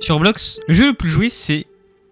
Sur Roblox, le jeu le plus joué c'est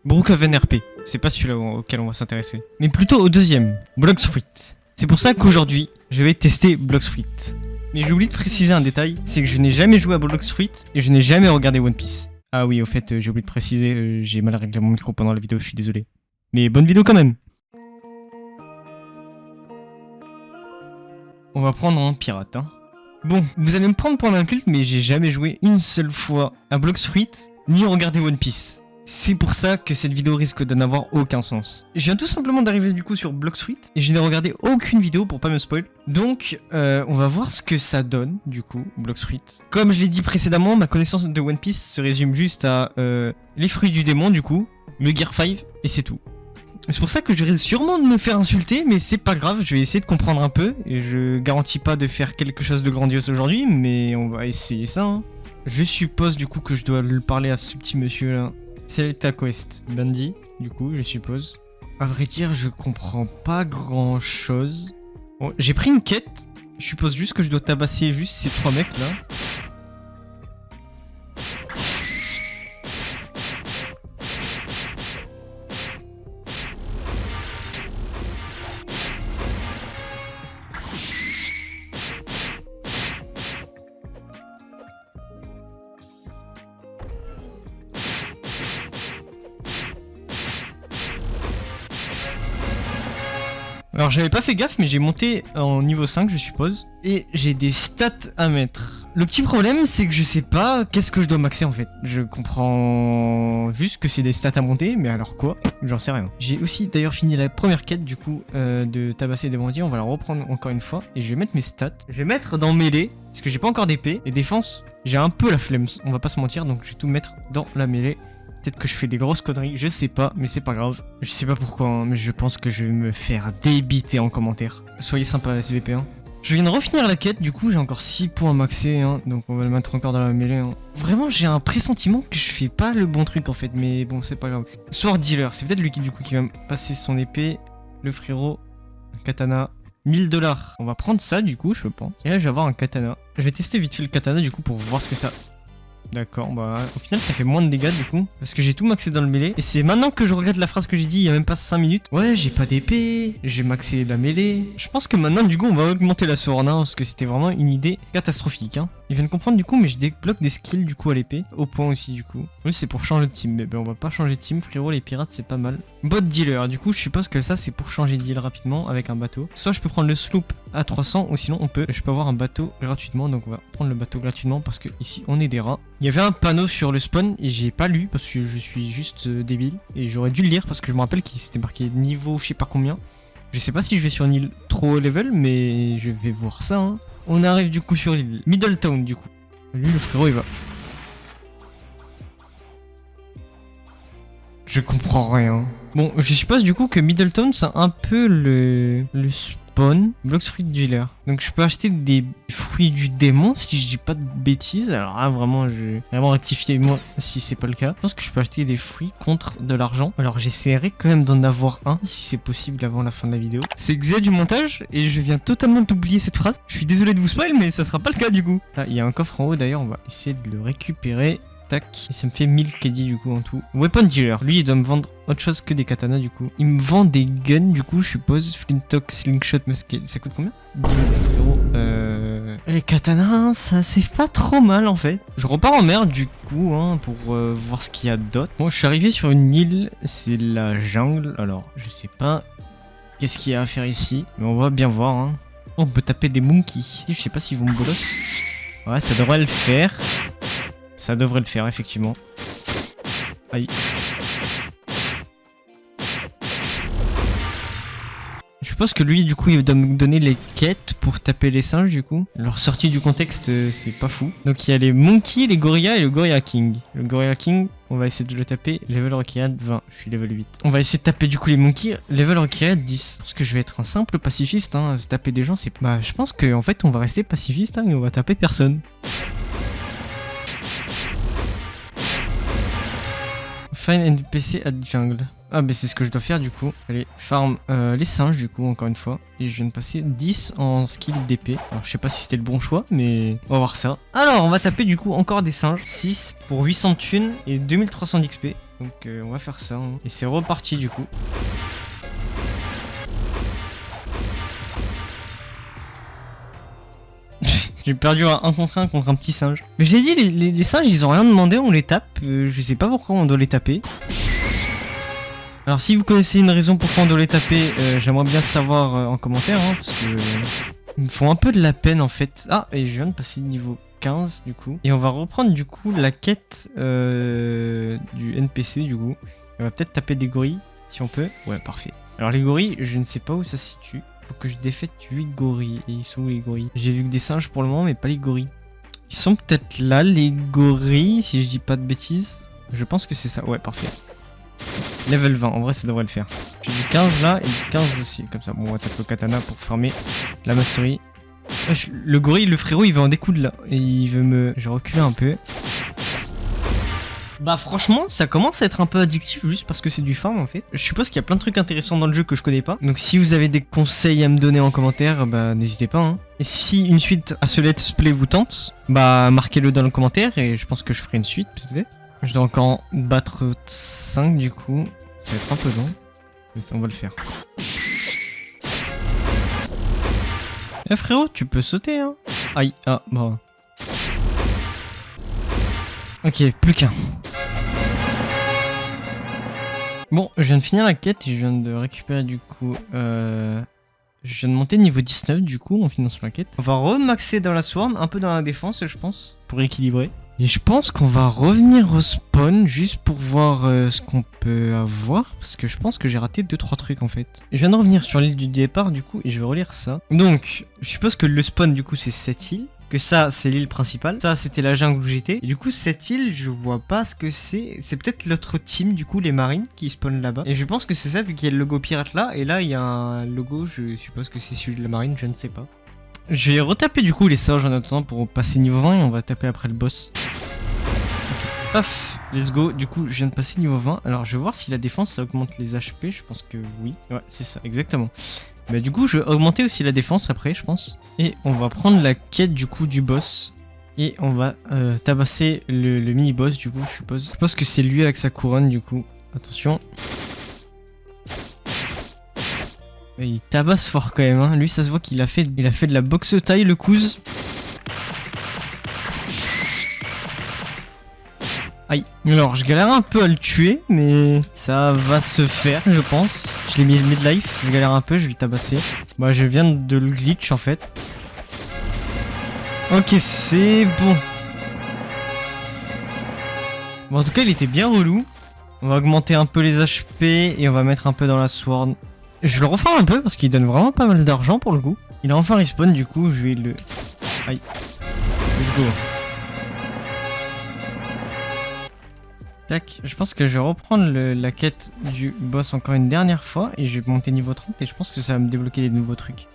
Brookhaven RP. C'est pas celui-là auquel on va s'intéresser, mais plutôt au deuxième, Blox Fruit. C'est pour ça qu'aujourd'hui, je vais tester Blox Fruit. Mais j'ai oublié de préciser un détail, c'est que je n'ai jamais joué à Blox Fruit et je n'ai jamais regardé One Piece. Ah oui, au fait, j'ai oublié de préciser, j'ai mal réglé mon micro pendant la vidéo, je suis désolé. Mais bonne vidéo quand même. On va prendre un pirate, hein. Bon, vous allez me prendre pour un culte, mais j'ai jamais joué une seule fois à Blox Fruit, ni regardé One Piece. C'est pour ça que cette vidéo risque de n'avoir aucun sens. Je viens tout simplement d'arriver du coup sur Blox Fruit, et je n'ai regardé aucune vidéo pour pas me spoil. Donc, on va voir ce que ça donne, du coup, Blox Fruit. Comme je l'ai dit précédemment, ma connaissance de One Piece se résume juste à les fruits du démon, du coup, le Gear 5, et c'est tout. C'est pour ça que je risque sûrement de me faire insulter, mais c'est pas grave, je vais essayer de comprendre un peu. Et je garantis pas de faire quelque chose de grandiose aujourd'hui, mais on va essayer ça. Hein. Je suppose du coup que je dois lui parler à ce petit monsieur là. C'est ta quest, Bandy, du coup, je suppose. À vrai dire, je comprends pas grand chose. Bon, j'ai pris une quête, je suppose juste que je dois tabasser juste ces 3 mecs là. Alors j'avais pas fait gaffe mais j'ai monté en niveau 5 je suppose. Et j'ai des stats à mettre. Le petit problème c'est que je sais pas qu'est-ce que je dois maxer en fait. Je comprends juste que c'est des stats à monter, mais alors quoi? J'en sais rien. J'ai aussi d'ailleurs fini la première quête du coup de tabasser des bandits. On va la reprendre encore une fois. Et je vais mettre mes stats. Je vais mettre dans mêlée, parce que j'ai pas encore d'épée. Et défense, j'ai un peu la flemme, on va pas se mentir. Donc je vais tout mettre dans la mêlée. Peut-être que je fais des grosses conneries, je sais pas, mais c'est pas grave. Je sais pas pourquoi, hein, mais je pense que je vais me faire débiter en commentaire. Soyez sympa SVP, hein. Je viens de refinir la quête, du coup j'ai encore 6 points maxés, hein, donc on va le mettre encore dans la mêlée. Hein. Vraiment j'ai un pressentiment que je fais pas le bon truc en fait, mais bon c'est pas grave. Sword Dealer, c'est peut-être lui qui du coup qui va me passer son épée. Le frérot, katana, 1000 $. On va prendre ça du coup je pense. Et là je vais avoir un katana. Je vais tester vite fait le katana du coup pour voir ce que ça... D'accord, bah au final ça fait moins de dégâts du coup, parce que j'ai tout maxé dans le mêlée. Et c'est maintenant que je regrette la phrase que j'ai dit il y a même pas 5 minutes. Ouais, j'ai pas d'épée, j'ai maxé la mêlée. Je pense que maintenant du coup on va augmenter la sword, hein, parce que c'était vraiment une idée catastrophique. Hein. Je viens de comprendre du coup, mais je débloque des skills du coup à l'épée, au point aussi du coup. Oui, c'est pour changer de team, mais ben, on va pas changer de team frérot, les pirates c'est pas mal. Bot dealer, du coup je suppose que ça c'est pour changer de deal rapidement avec un bateau. Soit je peux prendre le sloop à 300, ou sinon je peux avoir un bateau gratuitement, donc on va prendre le bateau gratuitement parce que ici on est des rats. Il y avait un panneau sur le spawn et j'ai pas lu parce que je suis juste débile et j'aurais dû le lire parce que je me rappelle qu'il s'était marqué niveau je sais pas combien. Je sais pas si je vais sur une île trop haut level, mais je vais voir ça. Hein. On arrive du coup sur l'île Middletown du coup. Lui le frérot il va... Je comprends rien. Bon, je suppose du coup que Middletown c'est un peu le spawn Blox Fruit Dealer. Donc je peux acheter des fruits du démon si je dis pas de bêtises. Alors là vraiment je vais vraiment rectifier moi si c'est pas le cas. Je pense que je peux acheter des fruits contre de l'argent. Alors j'essaierai quand même d'en avoir un si c'est possible avant la fin de la vidéo. C'est Xé du montage et je viens totalement d'oublier cette phrase. Je suis désolé de vous spoil mais ça sera pas le cas du coup. Là il y a un coffre en haut d'ailleurs, on va essayer de le récupérer. Tac, et ça me fait 1000 crédits du coup en tout. Weapon dealer, lui il doit me vendre autre chose que des katanas du coup. Il me vend des guns du coup, je suppose. Flintock, slingshot, musket, ça coûte combien? 10 000 €. Les katanas, ça c'est pas trop mal en fait. Je repars en mer du coup hein, pour voir ce qu'il y a d'autre. Bon, je suis arrivé sur une île, c'est la jungle. Alors, je sais pas qu'est-ce qu'il y a à faire ici, mais on va bien voir. Hein. Oh, on peut taper des monkeys. Je sais pas s'ils vont me bolos. Ouais, ça devrait le faire. Ça devrait le faire, effectivement. Aïe. Je pense que lui, du coup, il doit me donner les quêtes pour taper les singes, du coup. Alors, sorti du contexte, c'est pas fou. Donc, il y a les monkeys, les gorillas et le gorilla king. Le gorilla king, on va essayer de le taper. Level required 20. Je suis level 8. On va essayer de taper, du coup, les monkeys. Level required 10. Parce que je vais être un simple pacifiste, hein. Se taper des gens, c'est... Bah, je pense qu'en fait, on va rester pacifiste, hein, et on va taper personne. Find NPC at jungle. Ah bah c'est ce que je dois faire du coup. Allez, farm les singes du coup encore une fois. Et je viens de passer 10 en skill d'épée. Alors je sais pas si c'était le bon choix mais on va voir ça. Alors on va taper du coup encore des singes. 6 pour 800 de thunes et 2300 d'XP. Donc on va faire ça. Hein. Et c'est reparti du coup. J'ai perdu un contre un contre un petit singe. Mais j'ai dit les singes ils ont rien demandé, on les tape. Je sais pas pourquoi on doit les taper. Alors si vous connaissez une raison pourquoi on doit les taper, j'aimerais bien savoir en commentaire, hein, parce que ils me font un peu de la peine en fait. Ah, et je viens de passer niveau 15 du coup. Et on va reprendre du coup la quête du NPC du coup. On va peut-être taper des gorilles, si on peut. Ouais, parfait. Alors les gorilles, je ne sais pas où ça se situe. Faut que je défaite 8 gorilles. Et ils sont où les gorilles? J'ai vu que des singes pour le moment, mais pas les gorilles. Ils sont peut-être là, les gorilles, si je dis pas de bêtises. Je pense que c'est ça. Ouais, parfait. Level 20, en vrai ça devrait le faire. J'ai du 15 là et du 15 aussi, comme ça. Bon, on va taper le katana pour farmer la mastery. Le gorille, le frérot, il veut en découdre là. Et il veut me... Je recule un peu. Bah franchement, ça commence à être un peu addictif juste parce que c'est du farm en fait. Je suppose qu'il y a plein de trucs intéressants dans le jeu que je connais pas. Donc si vous avez des conseils à me donner en commentaire, bah n'hésitez pas. Hein. Et si une suite à ce let's play vous tente, bah marquez-le dans le commentaire et je pense que je ferai une suite peut-être. Je dois encore en battre 5 du coup. Ça va être un peu long. Mais ça, on va le faire. Eh frérot, tu peux sauter hein. Aïe, ah bah. Ok, plus qu'un. Bon, je viens de finir la quête et je viens de récupérer du coup... Je viens de monter niveau 19 du coup en finissant la quête. On va remaxer dans la swarm, un peu dans la défense je pense, pour équilibrer. Et je pense qu'on va revenir au spawn juste pour voir ce qu'on peut avoir. Parce que je pense que j'ai raté 2-3 trucs en fait. Je viens de revenir sur l'île du départ du coup et je vais relire ça. Donc, je suppose que le spawn du coup c'est cette île. Que ça c'est l'île principale. Ça c'était la jungle où j'étais. Et du coup cette île je vois pas ce que c'est. C'est peut-être l'autre team du coup les marines qui spawnent là-bas. Et je pense que c'est ça vu qu'il y a le logo pirate là. Et là il y a un logo, je suppose que c'est celui de la marine, je ne sais pas. Je vais retaper du coup les singes en attendant pour passer niveau 20 et on va taper après le boss. Paf, let's go. Du coup, je viens de passer niveau 20. Alors, je vais voir si la défense ça augmente les HP. Je pense que oui. Ouais, c'est ça, exactement. Bah, du coup, je vais augmenter aussi la défense après, je pense. Et on va prendre la quête du coup du boss. Et on va tabasser le mini-boss du coup, je suppose. Je pense que c'est lui avec sa couronne du coup. Attention. Il tabasse fort quand même, hein. Lui ça se voit qu'il a fait de la boxe taille le couze. Aïe. Alors je galère un peu à le tuer, mais ça va se faire je pense. Je l'ai mis mid-life, je galère un peu, je vais le tabasser. Bah je viens de le glitch en fait. Ok c'est bon. Bon en tout cas il était bien relou. On va augmenter un peu les HP et on va mettre un peu dans la sword. Je le refarme un peu parce qu'il donne vraiment pas mal d'argent pour le coup. Il a enfin respawn du coup je vais le... Aïe. Let's go. Tac. Je pense que je vais reprendre la quête du boss encore une dernière fois. Et je vais monter niveau 30 et je pense que ça va me débloquer des nouveaux trucs.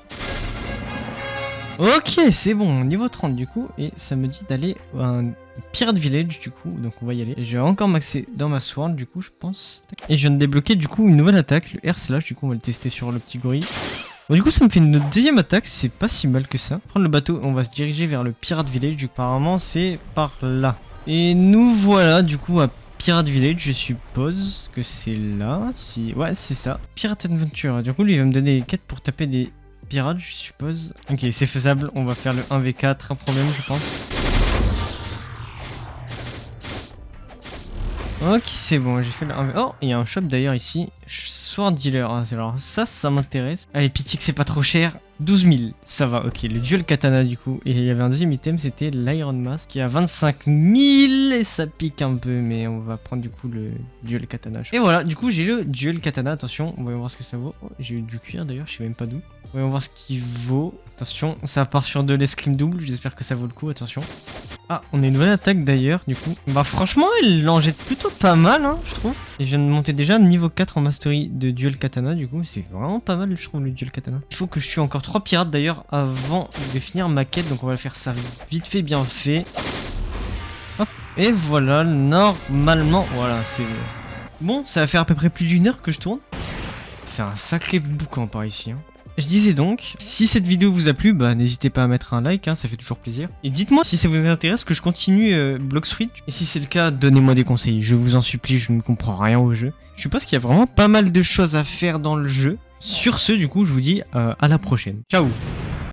Ok c'est bon, niveau 30 du coup. Et ça me dit d'aller à un Pirate Village du coup. Donc on va y aller. Et je vais encore maxer dans ma sword du coup je pense. Tac. Et je viens de débloquer du coup une nouvelle attaque, le R/. Du coup on va le tester sur le petit gorille. Bon, du coup ça me fait une deuxième attaque, c'est pas si mal que ça. Prendre le bateau, on va se diriger vers le Pirate Village. Du coup, apparemment c'est par là. Et nous voilà du coup à Pirate Village, je suppose que c'est là. Si... Ouais c'est ça. Pirate Adventure. Du coup lui il va me donner des quêtes pour taper des pirates je suppose. Ok c'est faisable, on va faire le 1v4, un problème je pense. Ok c'est bon, j'ai fait le 1v... Oh il y a un shop d'ailleurs ici. Sword Dealer, alors ça m'intéresse. Allez pitié que c'est pas trop cher. 12 000, ça va, ok, le duel katana du coup. Et il y avait un deuxième item, c'était l'Iron Mask qui a 25 000 et ça pique un peu, mais on va prendre du coup le duel katana. Et voilà, du coup j'ai le duel katana, attention, on va voir ce que ça vaut. Oh, j'ai eu du cuir d'ailleurs, je sais même pas d'où. Voyons voir ce qu'il vaut. Attention, ça part sur de l'escrime double, j'espère que ça vaut le coup, attention. Ah, on a une nouvelle attaque d'ailleurs, du coup. Bah franchement, elle en jette plutôt pas mal, hein, je trouve. Et je viens de monter déjà niveau 4 en mastery de duel katana, du coup. C'est vraiment pas mal, je trouve, le duel katana. Il faut que je tue encore 3 pirates d'ailleurs avant de finir ma quête, donc on va faire ça vite fait, bien fait. Hop, et voilà, normalement, voilà, c'est... Bon, ça va faire à peu près plus d'une heure que je tourne. C'est un sacré boucan par ici. Hein. Je disais donc, si cette vidéo vous a plu, bah n'hésitez pas à mettre un like, hein, ça fait toujours plaisir. Et dites-moi si ça vous intéresse que je continue Bloxfruit. Et si c'est le cas, donnez-moi des conseils, je vous en supplie, je ne comprends rien au jeu. Je pense qu'il y a vraiment pas mal de choses à faire dans le jeu. Sur ce, du coup, je vous dis à la prochaine. Ciao!